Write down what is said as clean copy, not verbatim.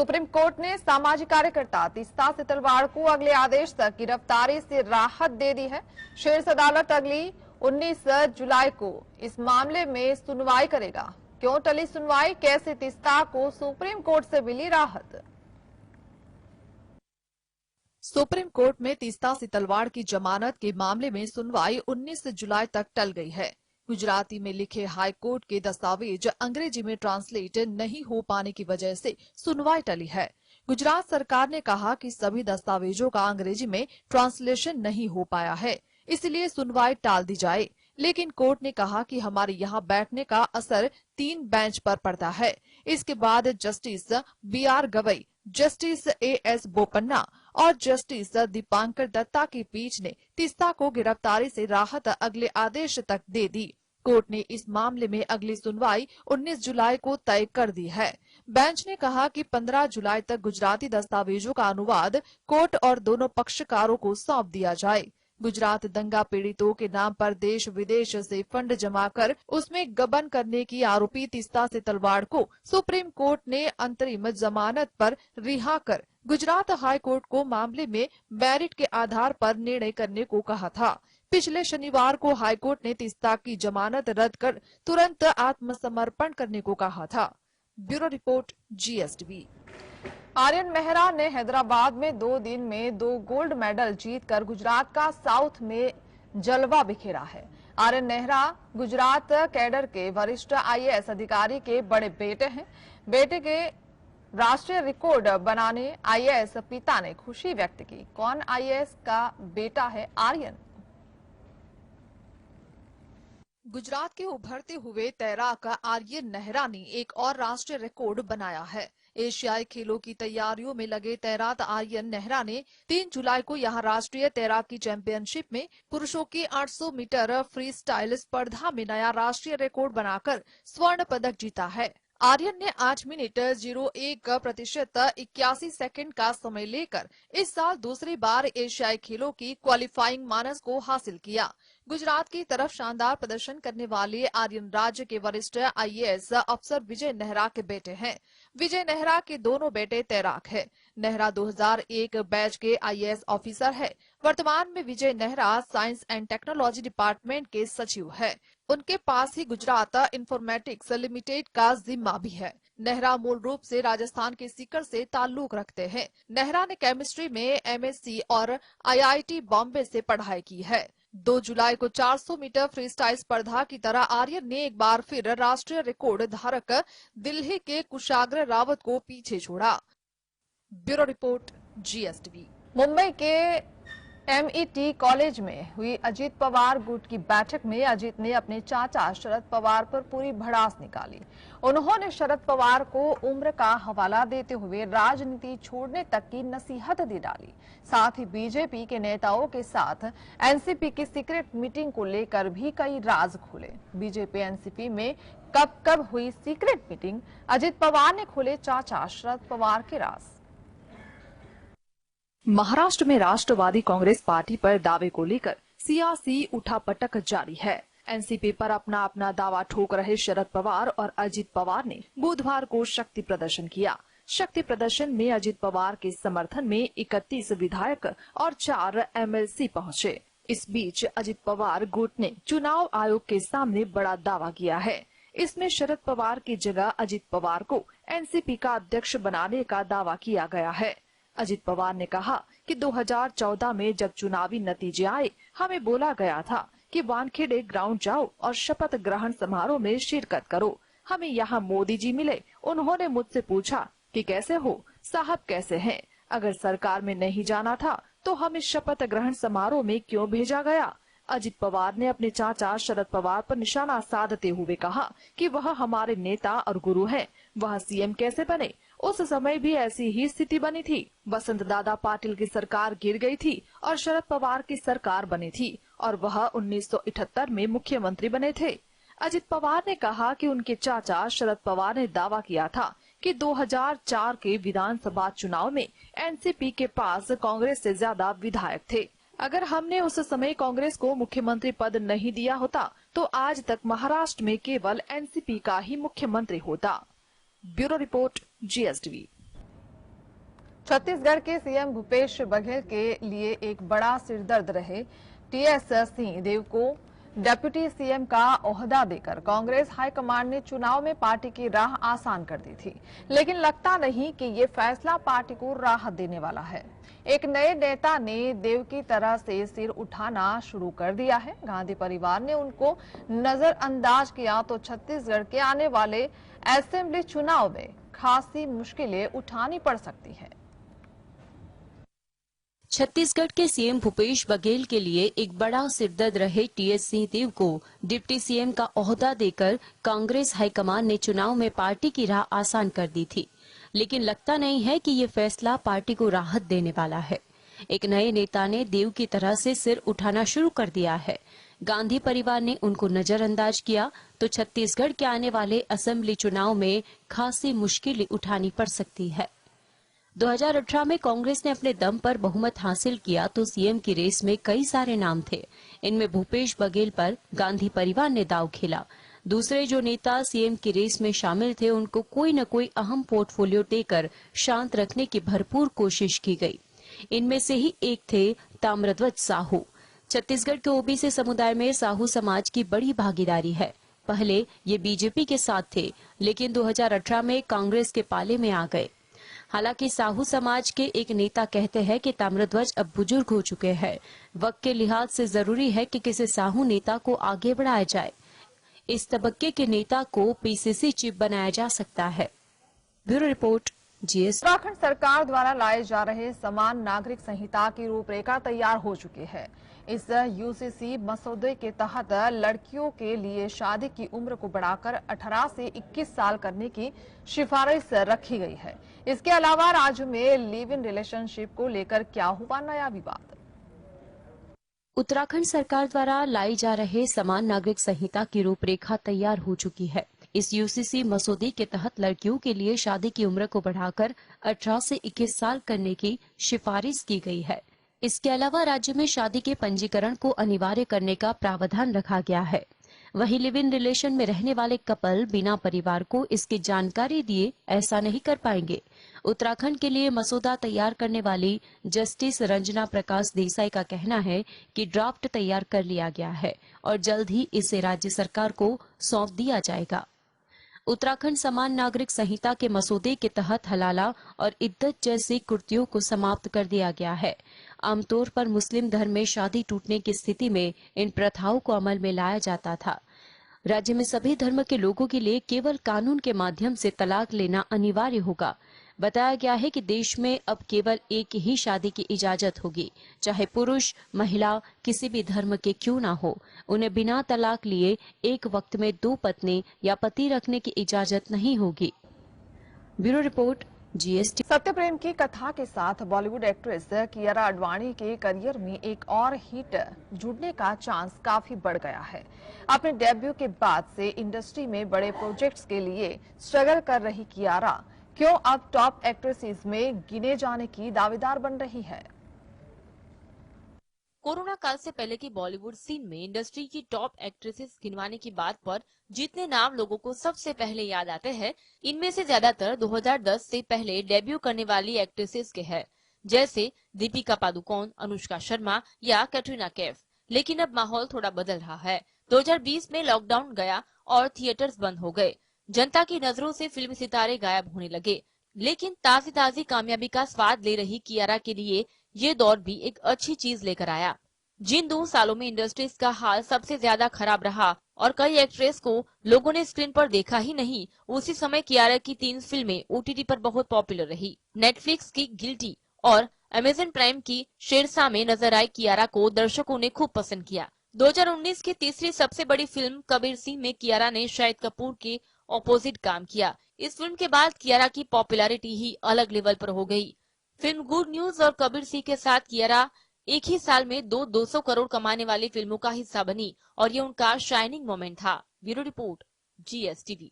Supreme court ने सामाजिक कार्यकर्ता तीस्ता सितलवाड़ को अगले आदेश तक गिरफ्तारी से राहत दे दी है। शीर्ष अदालत अगली 19 जुलाई को इस मामले में सुनवाई करेगा। क्यों टली सुनवाई, कैसे तीस्ता को सुप्रीम कोर्ट से मिली राहत? सुप्रीम कोर्ट में तीस्ता सितलवाड़ की जमानत के मामले में सुनवाई 19 जुलाई तक टल गई है। गुजराती में लिखे हाई कोर्ट के दस्तावेज अंग्रेजी में ट्रांसलेट नहीं हो पाने की वजह से सुनवाई टली है। गुजरात सरकार ने कहा कि सभी दस्तावेजों का अंग्रेजी में ट्रांसलेशन नहीं हो पाया है, इसलिए सुनवाई टाल दी जाए। लेकिन कोर्ट ने कहा कि हमारे यहाँ बैठने का असर 3 बेंच पर पड़ता है। इसके बाद justice BR Gavai, justice AS Bopanna और जस्टिस दीपांकर दत्ता की पीठ ने तीस्ता को गिरफ्तारी से राहत अगले आदेश तक दे दी। कोर्ट ने इस मामले में अगली सुनवाई 19 जुलाई को तय कर दी है। बेंच ने कहा कि 15 जुलाई तक गुजराती दस्तावेजों का अनुवाद कोर्ट और दोनों पक्षकारों को सौंप दिया जाए। गुजरात दंगा पीड़ितों के नाम पर देश विदेश से फंड जमा कर उसमें गबन करने की आरोपी तीस्ता सितलवाड़ को सुप्रीम कोर्ट ने अंतरिम जमानत पर रिहा कर गुजरात हाई कोर्ट को मामले में मेरिट के आधार पर निर्णय करने को कहा था। पिछले शनिवार को हाई कोर्ट ने तीस्ता की जमानत रद्द कर तुरंत आत्मसमर्पण करने को कहा था। Bureau report, GSTV। Aryan Mehra ने हैदराबाद में 2 दिन में 2 गोल्ड मेडल जीतकर गुजरात का साउथ में जलवा बिखेरा है। आर्यन मेहरा गुजरात कैडर के वरिष्ठ IAS अधिकारी के बड़े बेटे हैं। बेटे के राष्ट्रीय रिकॉर्ड बनाने IAS पिता ने खुशी व्यक्त की। कौन IAS का बेटा है आर्यन? गुजरात के उभरते हुए तैराक आर्यन नेहरा ने एक और राष्ट्रीय रिकॉर्ड बनाया है। एशियाई खेलों की तैयारियों में लगे तैराक आर्यन नेहरा ने 3 जुलाई को यहां राष्ट्रीय तैराकी चैंपियनशिप में पुरुषों की 800 मीटर फ्री स्टाइल स्पर्धा में नया राष्ट्रीय रिकॉर्ड बनाकर स्वर्ण पदक जीता है। आर्यन ने 8 मिनट 01% 81 सेकंड का समय लेकर इस साल दूसरी बार एशियाई खेलों की क्वालिफाइंग मानस को हासिल किया। गुजरात की तरफ शानदार प्रदर्शन करने वाले आर्यन राज्य के वरिष्ठ IAS अफसर विजय नेहरा के बेटे हैं। विजय नेहरा के दोनों बेटे तैराक है। नेहरा 2001 बैच के IAS ऑफिसर है। वर्तमान में Vijay Nehra science and technology department के सचिव है। उनके पास ही गुजरात इंफॉर्मेटिक्स लिमिटेड का जिम्मा भी है। नेहरा मूल रूप से राजस्थान के सीकर से ताल्लुक रखते हैं। नेहरा ने केमिस्ट्री में MSc और IIT बॉम्बे से पढ़ाई की है। 2 जुलाई को 400 मीटर फ्री स्टाइल स्पर्धा की तरह आर्यन ने एक बार फिर राष्ट्रीय रिकॉर्ड धारक दिल्ली के कुशाग्र रावत को पीछे छोड़ा। Bureau report, GSTV। मुंबई के MET कॉलेज में हुई अजीत पवार गुट की बैठक में अजीत ने अपने चाचा शरद पवार पर पूरी भड़ास निकाली। उन्होंने शरद पवार को उम्र का हवाला देते हुए राजनीति छोड़ने तक की नसीहत दे डाली। साथ ही बीजेपी के नेताओं के साथ NCP की सीक्रेट मीटिंग को लेकर भी कई राज खोले। बीजेपी NCP में कब हुई सीक्रेट मीटिंग, अजीत पवार ने खोले चाचा शरद पवार के राज। महाराष्ट्र में राष्ट्रवादी कांग्रेस पार्टी पर दावे को लेकर सियासी उठापटक जारी है। NCP पर अपना दावा ठोक रहे शरद पवार और अजित पवार ने बुधवार को शक्ति प्रदर्शन किया। शक्ति प्रदर्शन में अजित पवार के समर्थन में 31 विधायक और 4 MLC पहुंचे। इस बीच अजित पवार गुट ने चुनाव आयोग के सामने बड़ा दावा किया है। इसमें शरद पवार की जगह अजित पवार को NCP का अध्यक्ष बनाने का दावा किया गया है। अजित पवार ने कहा कि 2014 में जब चुनावी नतीजे आए, हमें बोला गया था कि वानखेड़े ग्राउंड जाओ और शपथ ग्रहण समारोह में शिरकत करो। हमें यहाँ मोदी जी मिले। उन्होंने मुझसे पूछा कि कैसे हो साहब, कैसे हैं? अगर सरकार में नहीं जाना था तो हमें शपथ ग्रहण समारोह में क्यों भेजा गया? अजित पवार ने अपने चाचा शरद पवार पर निशाना साधते हुए कहा कि वह हमारे नेता और गुरु हैं। वह CM कैसे बने? उस समय भी ऐसी ही स्थिति बनी थी। वसंत दादा पाटिल की सरकार गिर गई थी और शरद पवार की सरकार बनी थी और वह 1978 में मुख्यमंत्री बने थे। अजित पवार ने कहा कि उनके चाचा शरद पवार ने दावा किया था कि 2004 के विधानसभा चुनाव में NCP के पास कांग्रेस से ज्यादा विधायक थे। अगर हमने उस समय कांग्रेस को मुख्यमंत्री पद नहीं दिया होता तो आज तक महाराष्ट्र में केवल NCP का ही मुख्यमंत्री होता। Bureau report, GSTV। छत्तीसगढ़ के सीएम भूपेश बघेल के लिए एक बड़ा सिरदर्द रहे टीएस सिंहदेव को डिप्टी सीएम का ओहदा देकर कांग्रेस हाईकमान ने चुनाव में पार्टी की राह आसान कर दी थी, लेकिन लगता नहीं कि ये फैसला पार्टी को राहत देने वाला है। एक नए नेता ने देव की तरह से सिर उठाना शुरू कर दिया है। गांधी परिवार ने उनको नजरअंदाज किया तो छत्तीसगढ़ के आने वाले असेंबली चुनाव में खासी मुश्किलें उठानी पड़ सकती है। छत्तीसगढ़ के सीएम भूपेश बघेल के लिए एक बड़ा सिरदर्द रहे टीएस सिंहदेव को डिप्टी सीएम का ओहदा देकर कांग्रेस हाईकमान ने चुनाव में पार्टी की राह आसान कर दी थी, लेकिन लगता नहीं है कि ये फैसला पार्टी को राहत देने वाला है। एक नए नेता ने देव की तरह से सिर उठाना शुरू कर दिया है। गांधी परिवार ने उनको नजरअंदाज किया तो छत्तीसगढ़ के आने वाले असेंबली चुनाव में खासी मुश्किलें उठानी पड़ सकती है। 2018 में कांग्रेस ने अपने दम पर बहुमत हासिल किया तो सीएम की रेस में कई सारे नाम थे। इनमें भूपेश बघेल पर गांधी परिवार ने दांव खेला। दूसरे जो नेता सीएम की रेस में शामिल थे उनको कोई न कोई अहम पोर्टफोलियो देकर शांत रखने की भरपूर कोशिश की गई। इनमें से ही एक थे ताम्रध्वज साहू। छत्तीसगढ़ के ओबीसी समुदाय में साहू समाज की बड़ी भागीदारी है। पहले ये बीजेपी के साथ थे, लेकिन 2018 में कांग्रेस के पाले में आ गए। हालांकि साहू समाज के एक नेता कहते हैं कि ताम्रध्वज अब बुजुर्ग हो चुके हैं। वक्त के लिहाज से जरूरी है कि किसी साहू नेता को आगे बढ़ाया जाए। इस तबके के नेता को पीसीसी चीफ बनाया जा सकता है। Bureau report, GS. उत्तराखंड सरकार द्वारा लाए जा रहे समान नागरिक संहिता की रूपरेखा तैयार हो चुकी है। इस यूसीसी मसौदे के तहत लड़कियों के लिए शादी की उम्र को बढ़ाकर 18 से 21 साल करने की सिफारिश रखी गई है। इसके अलावा राज्य में लिव इन रिलेशनशिप को लेकर क्या हुआ नया विवाद। उत्तराखंड सरकार द्वारा लाई जा रहे समान नागरिक संहिता की रूपरेखा तैयार हो चुकी है। इस यूसीसी मसौदे के तहत लड़कियों के लिए शादी की उम्र को बढ़ाकर 18 से 21 साल करने की सिफारिश की गई है। इसके अलावा राज्य में शादी के पंजीकरण को अनिवार्य करने का प्रावधान रखा गया है। वहीं लिव इन रिलेशन में रहने वाले कपल बिना परिवार को इसकी जानकारी दिए ऐसा नहीं कर पाएंगे। उत्तराखंड के लिए मसौदा तैयार करने वाली जस्टिस रंजना प्रकाश देसाई का कहना है कि ड्राफ्ट तैयार कर लिया गया है और जल्द ही इसे राज्य सरकार को सौंप दिया जाएगा। उत्तराखंड समान नागरिक संहिता के मसौदे के तहत हलाला और इद्दत जैसी कुर्तियों को समाप्त कर दिया गया है। आमतौर पर मुस्लिम धर्म में शादी टूटने की स्थिति में इन प्रथाओं को अमल में लाया जाता था। राज्य में सभी धर्म के लोगों के लिए केवल कानून के माध्यम से तलाक लेना अनिवार्य होगा। बताया गया है कि देश में अब केवल एक ही शादी की इजाजत होगी, चाहे पुरुष महिला किसी भी धर्म के क्यों ना हो। उन्हें बिना तलाक लिए एक वक्त में 2 पत्नी या पति रखने की इजाजत नहीं होगी। Bureau report, GST. सत्यप्रेम की कथा के साथ बॉलीवुड एक्ट्रेस कियारा आडवाणी के करियर में एक और हिट जुड़ने का चांस काफी बढ़ गया है। अपने डेब्यू के बाद से इंडस्ट्री में बड़े प्रोजेक्ट्स के लिए स्ट्रगल कर रही कियारा क्यों अब टॉप एक्ट्रेसेस में गिने जाने की दावेदार बन रही है। कोरोना काल से पहले की बॉलीवुड सीन में इंडस्ट्री की टॉप एक्ट्रेसेस गिनवाने की बात पर जितने नाम लोगों को सबसे पहले याद आते हैं, इनमें से ज्यादातर 2010 से पहले डेब्यू करने वाली एक्ट्रेसेस के हैं, जैसे दीपिका पादुकोण, अनुष्का शर्मा या कैटरीना कैफ। लेकिन अब माहौल थोड़ा बदल रहा है। 2020 में लॉकडाउन गया और थिएटर्स बंद हो गए। जनता की नजरों से फिल्मी सितारे गायब होने लगे, लेकिन ताजी कामयाबी का स्वाद ले रही कियारा के लिए ये दौर भी एक अच्छी चीज लेकर आया। जिन 2 सालों में इंडस्ट्रीज का हाल सबसे ज्यादा खराब रहा और कई एक्ट्रेस को लोगों ने स्क्रीन पर देखा ही नहीं, उसी समय कियारा की 3 फिल्में ओटीटी पर बहुत पॉपुलर रही। नेटफ्लिक्स की गिल्टी और अमेज़न प्राइम की शेरशाह में नजर आई कियारा को दर्शकों ने खूब पसंद किया। 2019 की तीसरी सबसे बड़ी फिल्म कबीर सिंह में कियारा ने शाहिद कपूर के ऑपोजिट काम किया। इस फिल्म के बाद कियारा की पॉपुलैरिटी ही अलग लेवल पर हो गई। फिल्म गुड न्यूज और कबीर सिंह के साथ कियारा एक ही साल में 200 करोड़ कमाने वाली फिल्मों का हिस्सा बनी और ये उनका शाइनिंग मोमेंट था। Bureau report, GSTV.